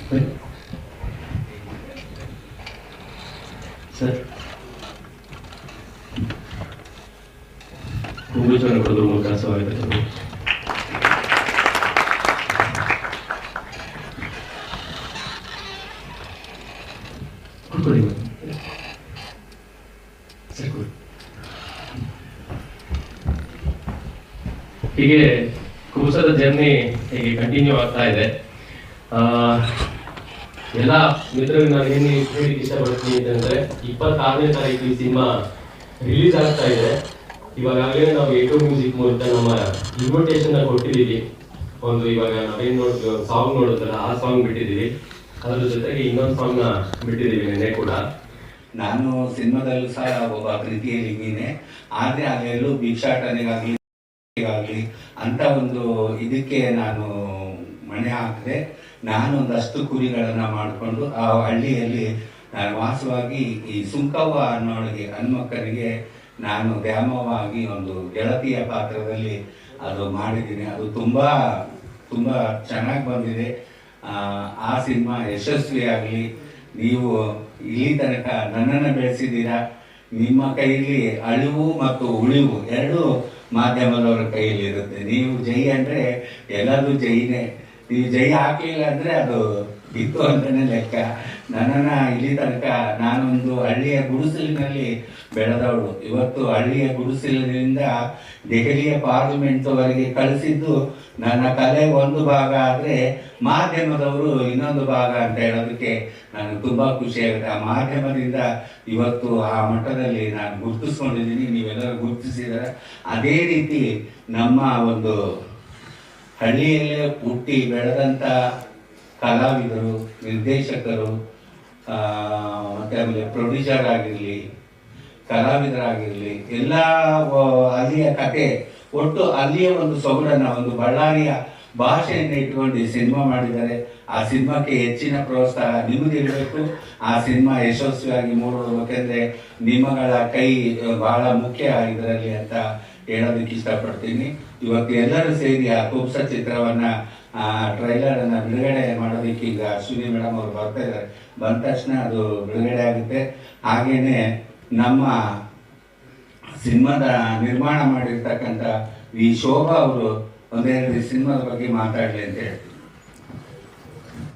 Sir ಹೂಗುಚ್ಛವನ್ನು ಕೊಡೋದ್ರ ಮೂಲಕ ಸ್ವಾಗತ. ಕೊಡಿ ಸರ್ ಕೊಡಿ. ಹೀಗೆ ಕುಬುಸದ ಜರ್ನಿ ಹೀಗೆ ಕಂಟಿನ್ಯೂ ಆಗ್ತಾ ಇದೆ. ಎಲ್ಲ ಮಿತ್ರರಿಗೆ ನಾನು ಏನು ಹೇಳಲಿಕ್ಕೆ ಇಷ್ಟಪಡ್ತೀನಿ ಅಂತಂದ್ರೆ 26ನೇ ತಾರೀಕು ಈ ಸಿನಿಮಾ ರಿಲೀಸ್ ಆಗ್ತಾ ಇದೆ. ಇವಾಗಲೇ ನಾವು ಏಟೋ ಮ್ಯೂಸಿಕ್ ಮೂಲಕ ನಮ್ಮ ಇನ್ವಿಟೇಷನ್ ಕೊಟ್ಟಿದ್ದೀವಿ. ಒಂದು ಇವಾಗ ನಾವೇನು ಸಾಂಗ್ ನೋಡುತ್ತಲ್ಲ ಆ ಸಾಂಗ್ ಬಿಟ್ಟಿದ್ದೀವಿ. ಅದ್ರ ಜೊತೆಗೆ ಇನ್ನೊಂದು ಸಾಂಗ್ ನ ಬಿಟ್ಟಿದ್ದೀವಿ ನಿನ್ನೆ ಕೂಡ. ನಾನು ಸಿನಿಮಾದಲ್ಲೂ ಸಹ ಒಬ್ಬ ಪ್ರೀತಿಯ ಲಿಂಗಿನೇ, ಆದ್ರೆ ಅಲ್ಲೆಲ್ಲೂ ಭಿಕ್ಷಾಟನೆಗಾಗ್ಲಿ ಅಂತ ಒಂದು ಇದಕ್ಕೆ ನಾನು ಮಣೆ ಹಾಕಿದೆ. ನಾನು ಒಂದಷ್ಟು ಕುರಿಗಳನ್ನ ಮಾಡಿಕೊಂಡು ಆ ಹಳ್ಳಿಯಲ್ಲಿ ನಾನು ವಾಸವಾಗಿ ಈ ಸುಂಕವ್ವ ಅನ್ನೋಳಿಗೆ ಹನುಮಕ್ಕನಿಗೆ ನಾನು ದ್ಯಾಮವಾಗಿ ಒಂದು ಗೆಳತಿಯ ಪಾತ್ರದಲ್ಲಿ ಅದು ಮಾಡಿದ್ದೀನಿ. ಅದು ತುಂಬಾ ತುಂಬಾ ಚೆನ್ನಾಗಿ ಬಂದಿದೆ. ಆ ಸಿನಿಮಾ ಯಶಸ್ವಿಯಾಗಲಿ. ನೀವು ಇಲ್ಲಿ ತನಕ ನನ್ನನ್ನು ಬೆಳೆಸಿದ್ದೀರಾ. ನಿಮ್ಮ ಕೈಯಲ್ಲಿ ಅಳಿವು ಮತ್ತು ಉಳಿವು ಎರಡೂ ಮಾಧ್ಯಮದವರ ಕೈಯಲ್ಲಿ ಇರುತ್ತೆ. ನೀವು ಜೈ ಅಂದ್ರೆ ಎಲ್ಲರೂ ಜೈನೇ. ನೀವು ಜೈ ಹಾಕಲಿಲ್ಲ ಅಂದ್ರೆ ಅದು ಇತ್ತು ಅಂತಾನೆ ಲೆಕ್ಕ. ನನ್ನನ್ನ ಇಲ್ಲಿ ತನಕ ನಾನೊಂದು ಹಳ್ಳಿಯ ಗುಡಿಸಲಿನಲ್ಲಿ ಬೆಳೆದವಳು. ಇವತ್ತು ಹಳ್ಳಿಯ ಗುಡಿಸಲಿನಿಂದ ದೆಹಲಿಯ ಪಾರ್ಲಿಮೆಂಟ್ ವರೆಗೆ ಕಳಿಸಿದ್ದು ನನ್ನ ಕಲೆ ಒಂದು ಭಾಗ ಆದ್ರೆ ಮಾಧ್ಯಮದವರು ಇನ್ನೊಂದು ಭಾಗ ಅಂತ ಹೇಳೋದಕ್ಕೆ ನನಗೆ ತುಂಬಾ ಖುಷಿ ಆಗುತ್ತೆ. ಆ ಮಾಧ್ಯಮದಿಂದ ಇವತ್ತು ಆ ಮಟ್ಟದಲ್ಲಿ ನಾನು ಗುರುತಿಸ್ಕೊಂಡಿದ್ದೀನಿ. ನೀವೆಲ್ಲರೂ ಗುರುತಿಸಿದರೆ ಅದೇ ರೀತಿ ನಮ್ಮ ಒಂದು ಹಳ್ಳಿಯಲ್ಲೇ ಹುಟ್ಟಿ ಬೆಳೆದಂತ ಕಲಾವಿದರು, ನಿರ್ದೇಶಕರು, ಮತ್ತೆ ಆಮೇಲೆ ಪ್ರೊಡ್ಯೂಸರ್ ಆಗಿರಲಿ, ಕಲಾವಿದರಾಗಿರಲಿ, ಎಲ್ಲ ಅಲ್ಲಿಯ ಕತೆ ಒಟ್ಟು ಅಲ್ಲಿಯ ಒಂದು ಸೊಗಡನ್ನ ಒಂದು ಬಳ್ಳಾರಿಯ ಭಾಷೆಯನ್ನು ಇಟ್ಕೊಂಡು ಈ ಸಿನಿಮಾ ಮಾಡಿದ್ದಾರೆ. ಆ ಸಿನಿಮಾಕ್ಕೆ ಹೆಚ್ಚಿನ ಪ್ರೋತ್ಸಾಹ ನಿಮಗಿರಬೇಕು. ಆ ಸಿನಿಮಾ ಯಶಸ್ವಿಯಾಗಿ ಮೂಡಬೇಕೆಂದ್ರೆ ನಿಮ್ಮಗಳ ಕೈ ಬಹಳ ಮುಖ್ಯ ಇದರಲ್ಲಿ ಅಂತ ಹೇಳೋದಕ್ಕೆ ಇಷ್ಟಪಡ್ತೀನಿ. ಇವತ್ತು ಎಲ್ಲರೂ ಸೇರಿ ಆ ಕುಬ್ಸ ಚಿತ್ರವನ್ನ ಟ್ರೈಲರ್ ಅನ್ನ ಬಿಡುಗಡೆ ಮಾಡೋದಕ್ಕೆ ಈಗ ಅಶ್ವಿನಿ ಮೇಡಮ್ ಅವರು ಬರ್ತಾ ಇದ್ದಾರೆ. ಬಂದ ತಕ್ಷಣ ಅದು ಬಿಡುಗಡೆ ಆಗುತ್ತೆ. ಹಾಗೇನೆ ನಮ್ಮ ಸಿನಿಮಾದ ನಿರ್ಮಾಣ ಮಾಡಿರ್ತಕ್ಕಂಥ ವಿ ಶೋಭಾ ಅವರು ಒಂದೆರಡು ಸಿನಿಮಾದ ಬಗ್ಗೆ ಮಾತಾಡಲಿ ಅಂತ ಹೇಳಿ.